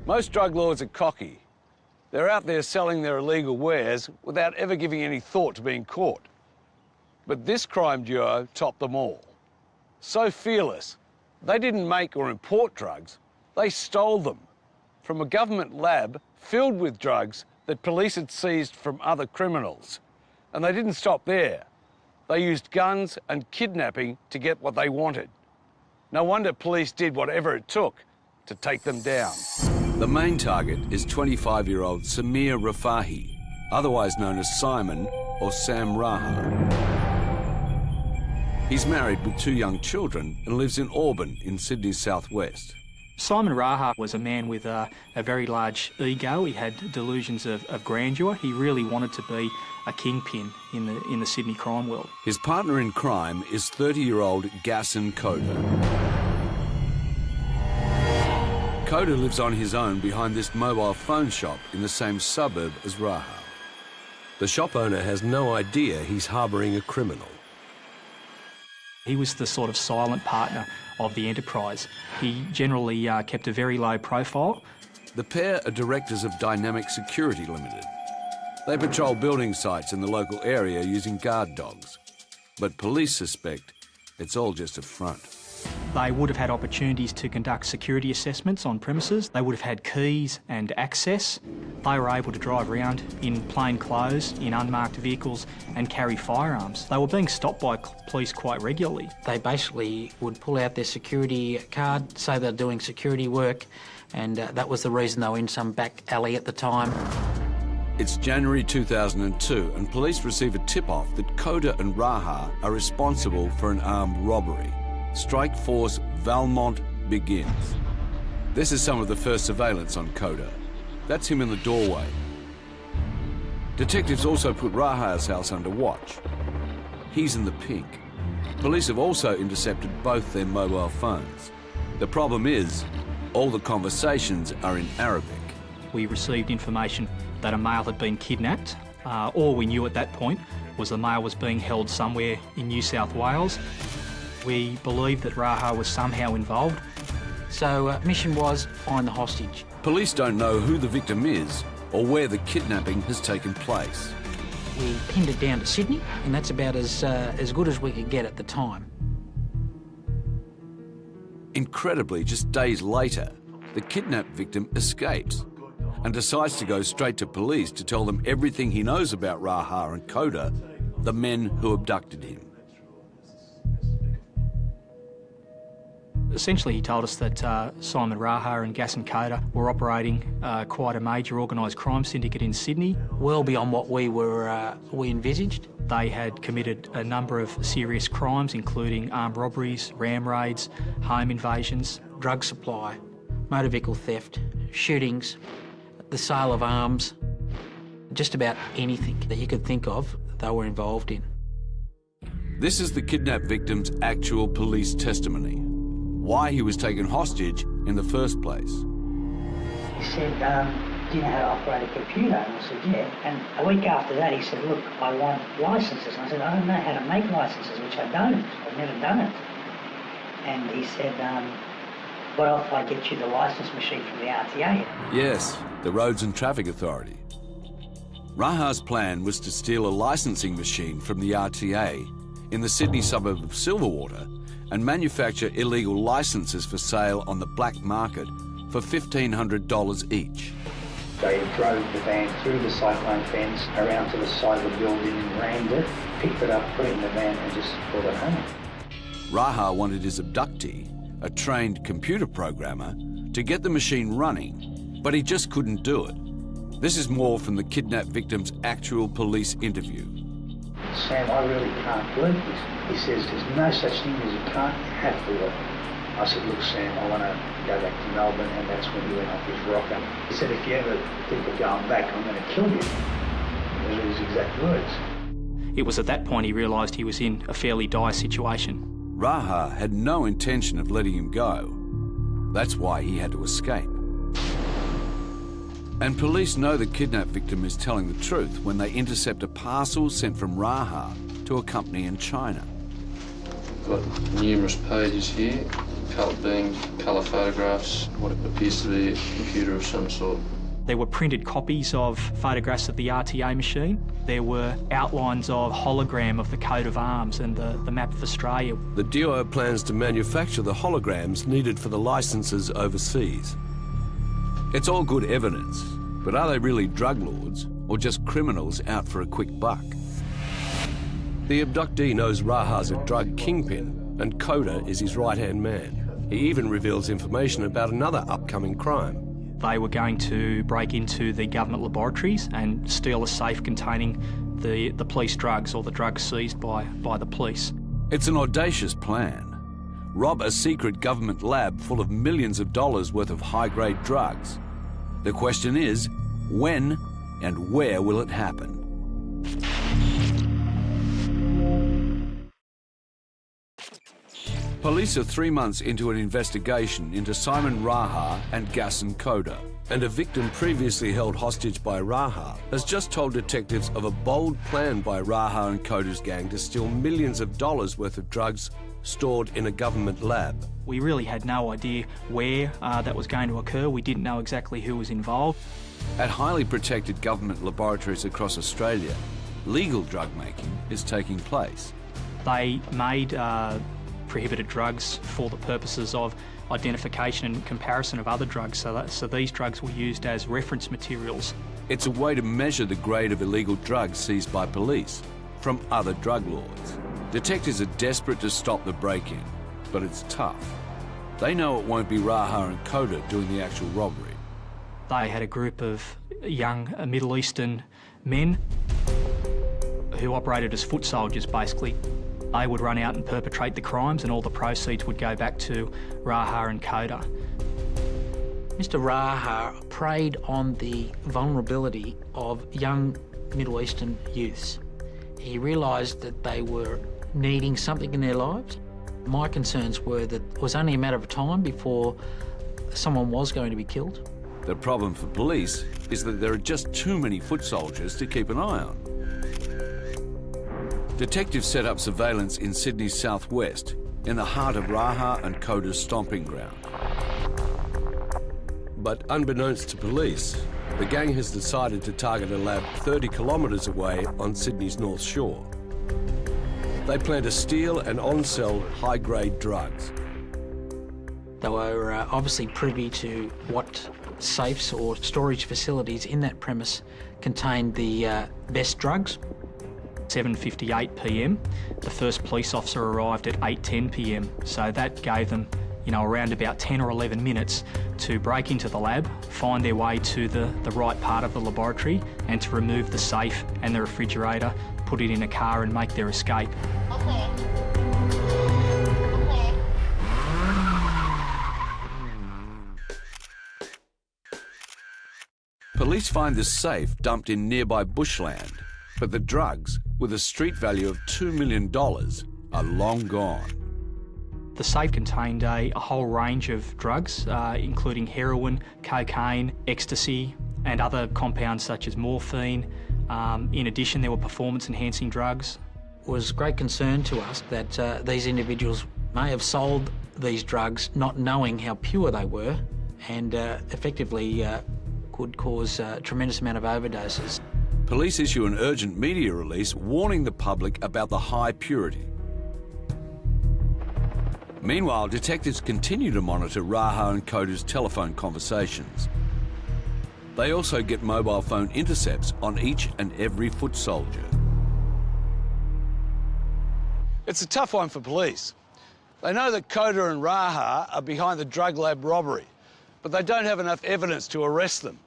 Most drug lords are cocky. They're out there selling their illegal wares without ever giving any thought to being caught. But this crime duo topped them all. So fearless, they didn't make or import drugs, they stole them from a government lab filled with drugs that police had seized from other criminals. And they didn't stop there. They used guns and kidnapping to get what they wanted. No wonder police did whatever it took to take them down. The main target is 25-year-old Samir Rafahi, otherwise known as Simon or Sam Raha. He's married with 2 young children and lives in Auburn in Sydney's southwest. Simon Raha was a man with a very large ego. He had delusions of grandeur. He really wanted to be a kingpin in the Sydney crime world. His partner in crime is 30-year-old Gasson Koda. Koda lives on his own behind this mobile phone shop in the same suburb as Raha. The shop owner has no idea he's harbouring a criminal. He was the sort of silent partner of the enterprise. He generally kept a very low profile. The pair are directors of Dynamic Security Limited. They patrol building sites in the local area using guard dogs. But police suspect it's all just a front. They would have had opportunities to conduct security assessments on premises. They would have had keys and access. They were able to drive around in plain clothes, in unmarked vehicles, and carry firearms. They were being stopped by police quite regularly. They basically would pull out their security card, say they're doing security work, and that was the reason they were in some back alley at the time. It's January 2002, and police receive a tip-off that Koda and Raha are responsible for an armed robbery. Strike Force Valmont begins. This is some of the first surveillance on Koda. That's him in the doorway. Detectives also put Raha's house under watch. He's in the pink. Police have also intercepted both their mobile phones. The problem is, all the conversations are in Arabic. We received information that a male had been kidnapped. All we knew at that point was the male was being held somewhere in New South Wales. We believed that Raha was somehow involved. So mission was find the hostage. Police don't know who the victim is or where the kidnapping has taken place. We pinned it down to Sydney, and that's about as good as we could get at the time. Incredibly, just days later, the kidnapped victim escapes and decides to go straight to police to tell them everything he knows about Raha and Koda, the men who abducted him. Essentially, he told us that Simon Raha and Gasson Koda were operating quite a major organised crime syndicate in Sydney. Well beyond what we envisaged. They had committed a number of serious crimes, including armed robberies, ram raids, home invasions, drug supply, motor vehicle theft, shootings, the sale of arms, just about anything that you could think of they were involved in. This is the kidnapped victim's actual police testimony. Why he was taken hostage in the first place. He said, do you know how to operate a computer? And I said, yeah. And a week after that, he said, look, I want licenses. And I said, I don't know how to make licenses, which I don't. I've never done it. And he said, what if I get you the licence machine from the RTA? Yes, the Roads and Traffic Authority. Raha's plan was to steal a licensing machine from the RTA in the Sydney suburb of Silverwater and manufacture illegal licences for sale on the black market for $1,500 each. They drove the van through the cyclone fence, around to the side of the building, rammed it, picked it up, put it in the van and just brought it home. Raha wanted his abductee, a trained computer programmer, to get the machine running, but he just couldn't do it. This is more from the kidnapped victim's actual police interview. Sam, I really can't work this. He says, there's no such thing as you can't, you have to work. I said, look, Sam, I want to go back to Melbourne, and that's when he went off his rocker. He said, if you ever think of going back, I'm going to kill you. Those were his exact words. It was at that point he realised he was in a fairly dire situation. Raha had no intention of letting him go. That's why he had to escape. And police know the kidnapped victim is telling the truth when they intercept a parcel sent from Raha to a company in China. Got numerous pages here. being colour photographs, what appears to be a computer of some sort. There were printed copies of photographs of the RTA machine. There were outlines of hologram of the coat of arms and the map of Australia. The duo plans to manufacture the holograms needed for the licences overseas. It's all good evidence, but are they really drug lords or just criminals out for a quick buck? The abductee knows Raha's a drug kingpin and Koda is his right-hand man. He even reveals information about another upcoming crime. They were going to break into the government laboratories and steal a safe containing the police drugs or the drugs seized by the police. It's an audacious plan. Rob a secret government lab full of millions of dollars worth of high-grade drugs. The question is, when and where will it happen? Police are 3 months into an investigation into Simon Raha and Gaston Koda. And a victim previously held hostage by Raha has just told detectives of a bold plan by Raha and Koda's gang to steal millions of dollars worth of drugs stored in a government lab. We really had no idea where that was going to occur. We didn't know exactly who was involved. At highly protected government laboratories across Australia, legal drug making is taking place. They made prohibited drugs for the purposes of identification and comparison of other drugs, so these drugs were used as reference materials. It's a way to measure the grade of illegal drugs seized by police from other drug lords. Detectives are desperate to stop the break-in, but it's tough. They know it won't be Raha and Koda doing the actual robbery. They had a group of young Middle Eastern men who operated as foot soldiers, basically. They would run out and perpetrate the crimes and all the proceeds would go back to Raha and Koda. Mr Raha preyed on the vulnerability of young Middle Eastern youths. He realised that they were needing something in their lives. My concerns were that it was only a matter of time before someone was going to be killed. The problem for police is that there are just too many foot soldiers to keep an eye on. Detectives set up surveillance in Sydney's southwest, in the heart of Raha and Koda's stomping ground. But unbeknownst to police, the gang has decided to target a lab 30 kilometres away on Sydney's North Shore. They plan to steal and on-sell high-grade drugs. They were obviously privy to what safes or storage facilities in that premise contained the best drugs. 7:58 p.m. The first police officer arrived at 8:10 p.m. So that gave them, around about 10 or 11 minutes to break into the lab, find their way to the right part of the laboratory and to remove the safe and the refrigerator, put it in a car and make their escape. Police find the safe dumped in nearby bushland, but the drugs, with a street value of $2 million, are long gone. The safe contained a whole range of drugs, including heroin, cocaine, ecstasy, and other compounds such as morphine. In addition, there were performance-enhancing drugs. It was a great concern to us that these individuals may have sold these drugs not knowing how pure they were and effectively could cause a tremendous amount of overdoses. Police issue an urgent media release warning the public about the high purity. Meanwhile, detectives continue to monitor Raha and Koda's telephone conversations. They also get mobile phone intercepts on each and every foot soldier. It's a tough one for police. They know that Koda and Raha are behind the drug lab robbery, but they don't have enough evidence to arrest them.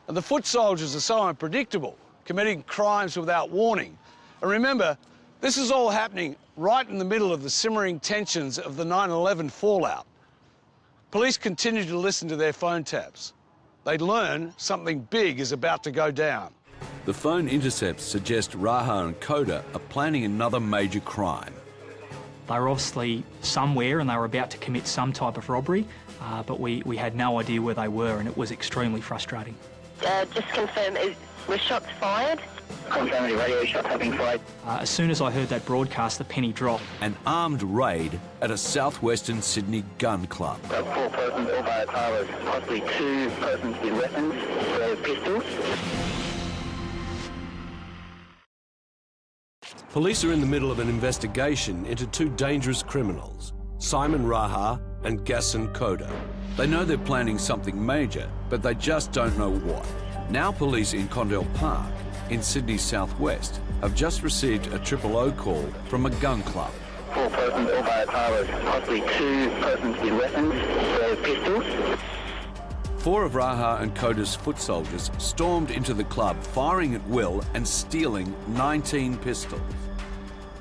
And the foot soldiers are so unpredictable, committing crimes without warning. And remember, this is all happening right in the middle of the simmering tensions of the 9/11 fallout. Police continue to listen to their phone taps. They learn something big is about to go down. The phone intercepts suggest Raha and Koda are planning another major crime. They were obviously somewhere and they were about to commit some type of robbery, but we had no idea where they were and it was extremely frustrating. Just confirm, were shots fired? Confirmative, radio shot happening flight. As soon as I heard that broadcast, the penny dropped. An armed raid at a southwestern Sydney gun club. 4 persons, all by towers, possibly 2 persons with weapons, so pistols. Police are in the middle of an investigation into 2 dangerous criminals, Simon Raha and Gasson Koda. They know they're planning something major, but they just don't know what. Now police in Condell Park, in Sydney's southwest, have just received a 000 call from a gun club. 4 persons, all by towers, possibly 2 persons with weapons, so pistols. 4 of Raha and Koda's foot soldiers stormed into the club, firing at will and stealing 19 pistols.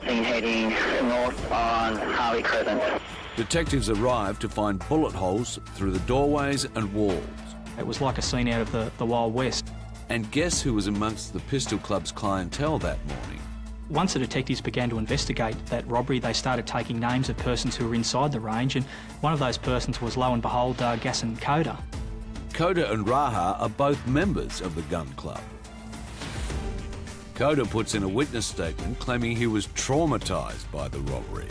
Been heading north on Harley Crescent. Detectives arrived to find bullet holes through the doorways and walls. It was like a scene out of the Wild West. And guess who was amongst the pistol club's clientele that morning? Once the detectives began to investigate that robbery, they started taking names of persons who were inside the range, and one of those persons was, lo and behold, Gasson Koda. Koda and Raha are both members of the gun club. Koda puts in a witness statement claiming he was traumatised by the robbery.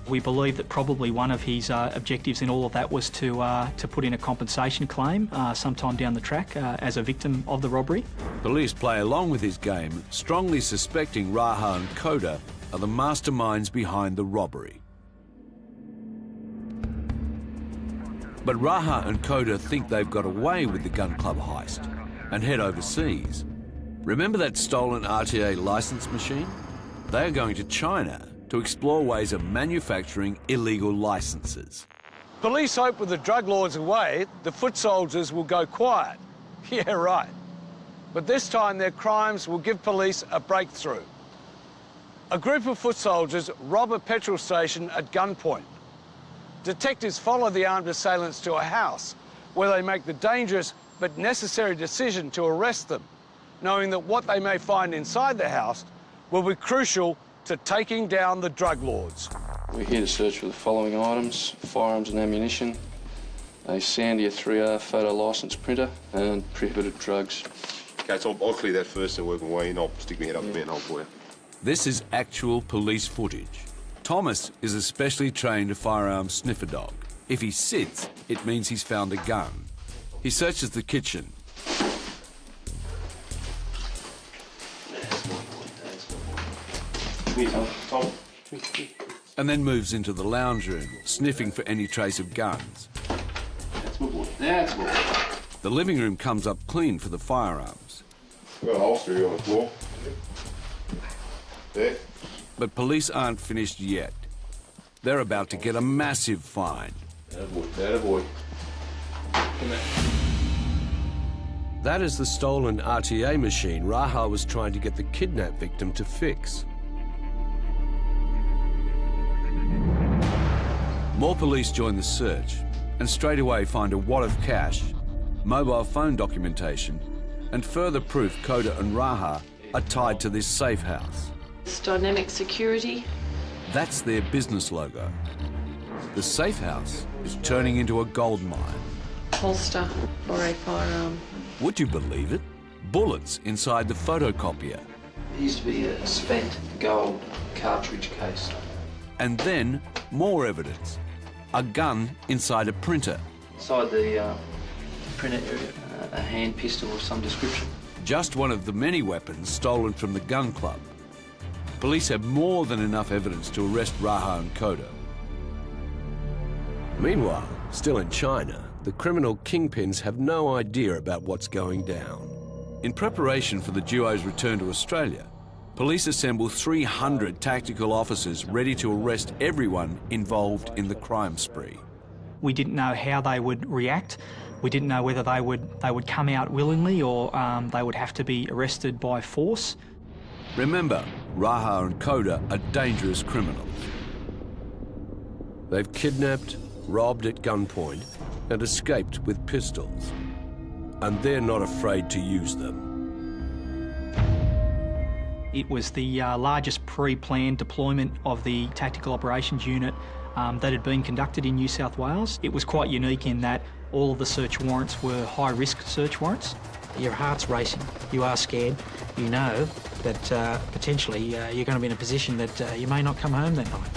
We believe that probably one of his objectives in all of that was to put in a compensation claim sometime down the track as a victim of the robbery. Police play along with his game, strongly suspecting Raha and Koda are the masterminds behind the robbery. But Raha and Koda think they've got away with the gun club heist and head overseas. Remember that stolen RTA licence machine? They are going to China to explore ways of manufacturing illegal licences. Police hope with the drug lords away, the foot soldiers will go quiet. Yeah, right. But this time their crimes will give police a breakthrough. A group of foot soldiers rob a petrol station at gunpoint. Detectives follow the armed assailants to a house where they make the dangerous but necessary decision to arrest them, knowing that what they may find inside the house will be crucial to taking down the drug lords. We're here to search for the following items: firearms and ammunition, a Sandia 3R photo licence printer, and prohibited drugs. Okay, so I'll clear that first and work my way in. I'll stick my head up the manhole for you. This is actual police footage. Thomas is a specially trained firearms sniffer dog. If he sits, it means he's found a gun. He searches the kitchen. And then moves into the lounge room, sniffing for any trace of guns. That's my boy. That's my boy. The living room comes up clean for the firearms. Got a holster here on the floor. There. But police aren't finished yet. They're about to get a massive fine. Atta boy. Come here. That is the stolen RTA machine Raha was trying to get the kidnap victim to fix. More police join the search and straight away find a wad of cash, mobile phone documentation, and further proof Koda and Raha are tied to this safe house. It's Dynamic Security. That's their business logo. The safe house is turning into a gold mine. Holster or a firearm. Would you believe it? Bullets inside the photocopier. It used to be a spent gold cartridge case. And then more evidence. A gun inside a printer. Inside the printer area, a hand pistol of some description. Just one of the many weapons stolen from the gun club. Police have more than enough evidence to arrest Raha and Koda. Meanwhile, still in China, the criminal kingpins have no idea about what's going down. In preparation for the duo's return to Australia, police assemble 300 tactical officers ready to arrest everyone involved in the crime spree. We didn't know how they would react. We didn't know whether they would come out willingly or they would have to be arrested by force. Remember, Raha and Koda are dangerous criminals. They've kidnapped, robbed at gunpoint, and escaped with pistols. And they're not afraid to use them. It was the largest pre-planned deployment of the Tactical Operations Unit that had been conducted in New South Wales. It was quite unique in that all of the search warrants were high-risk search warrants. Your heart's racing. You are scared. You know that potentially you're going to be in a position that you may not come home that night.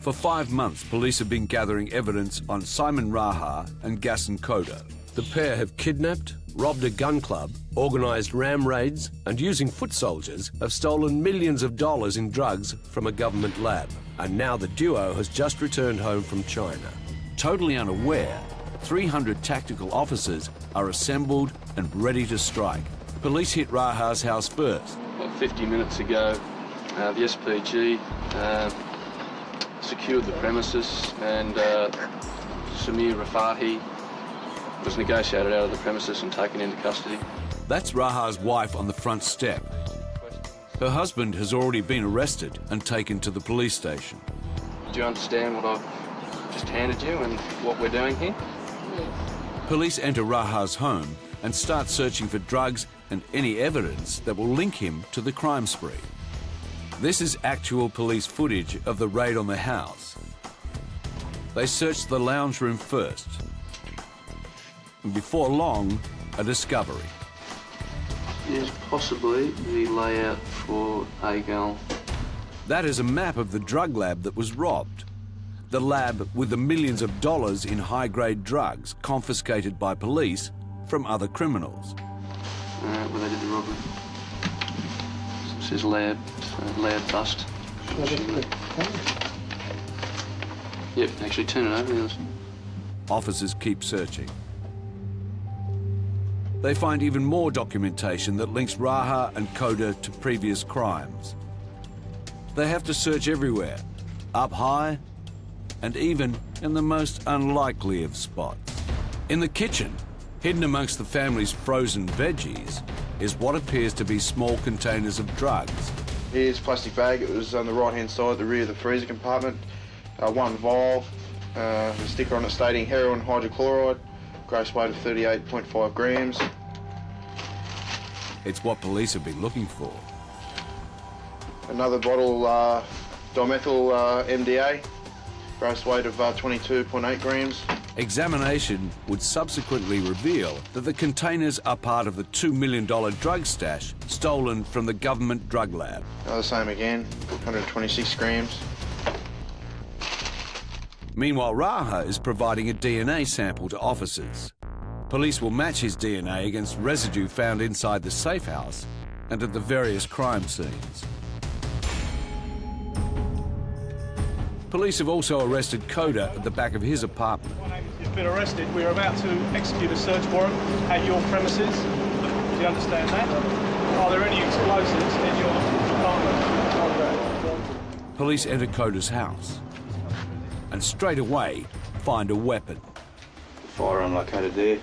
For 5 months, police have been gathering evidence on Simon Raha and Gaston Koda. The pair have kidnapped, robbed a gun club, organised ram raids, and using foot soldiers have stolen millions of dollars in drugs from a government lab. And now the duo has just returned home from China. Totally unaware, 300 tactical officers are assembled and ready to strike. Police hit Raha's house first. About 50 minutes ago, the SPG secured the premises, and Samir Rafahi was negotiated out of the premises and taken into custody. That's Raha's wife on the front step. Her husband has already been arrested and taken to the police station. Do you understand what I've just handed you and what we're doing here? Police enter Raha's home and start searching for drugs and any evidence that will link him to the crime spree. This is actual police footage of the raid on the house. They searched the lounge room first. And before long, a discovery. Is possibly the layout for AGAL. That is a map of the drug lab that was robbed. The lab with the millions of dollars in high-grade drugs confiscated by police from other criminals. Where they did the robbery. This says lab bust. Yep, actually turn it over. Officers keep searching. They find even more documentation that links Raha and Koda to previous crimes. They have to search everywhere, up high, and even in the most unlikely of spots. In the kitchen, hidden amongst the family's frozen veggies, is what appears to be small containers of drugs. Here's a plastic bag. It was on the right-hand side, the rear of the freezer compartment. One vial, a sticker on it stating heroin hydrochloride, gross weight of 38.5 grams. It's what police have been looking for. Another bottle, dimethyl MDA, gross weight of 22.8 grams. Examination would subsequently reveal that the containers are part of the $2 million drug stash stolen from the government drug lab. The same again, 126 grams. Meanwhile, Raha is providing a DNA sample to officers. Police will match his DNA against residue found inside the safe house and at the various crime scenes. Police have also arrested Koda at the back of his apartment. You've been arrested. We're about to execute a search warrant at your premises. Do you understand that? Are there any explosives in your apartment? Police enter Koda's house and straight away find a weapon. Firearm located there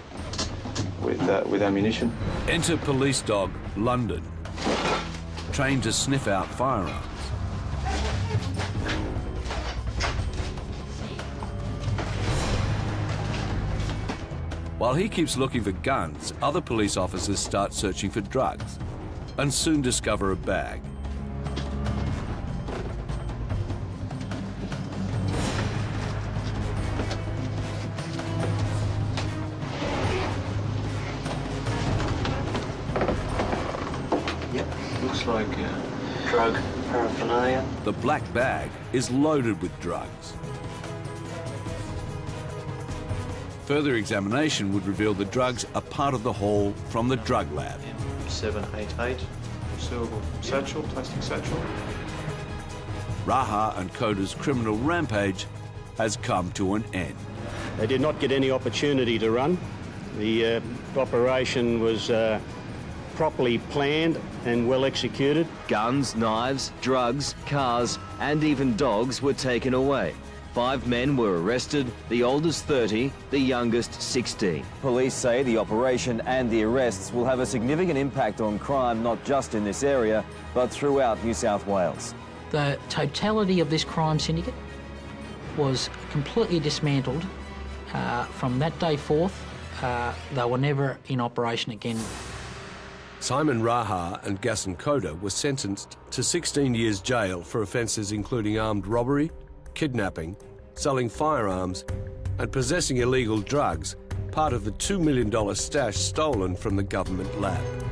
with ammunition. Enter police dog London, trained to sniff out firearms. While he keeps looking for guns, other police officers start searching for drugs and soon discover a bag. Looks like drug paraphernalia. The black bag is loaded with drugs. Further examination would reveal the drugs are part of the haul from the drug lab. 788, silver satchel, plastic satchel. Raha and Koda's criminal rampage has come to an end. They did not get any opportunity to run. The operation was properly planned and well executed. Guns, knives, drugs, cars, and even dogs were taken away. 5 men were arrested, the oldest 30, the youngest 16. Police say the operation and the arrests will have a significant impact on crime, not just in this area, but throughout New South Wales. The totality of this crime syndicate was completely dismantled. From that day forth, they were never in operation again. Simon Raha and Gaston Koda were sentenced to 16 years jail for offences including armed robbery, kidnapping, selling firearms and possessing illegal drugs, part of the $2 million stash stolen from the government lab.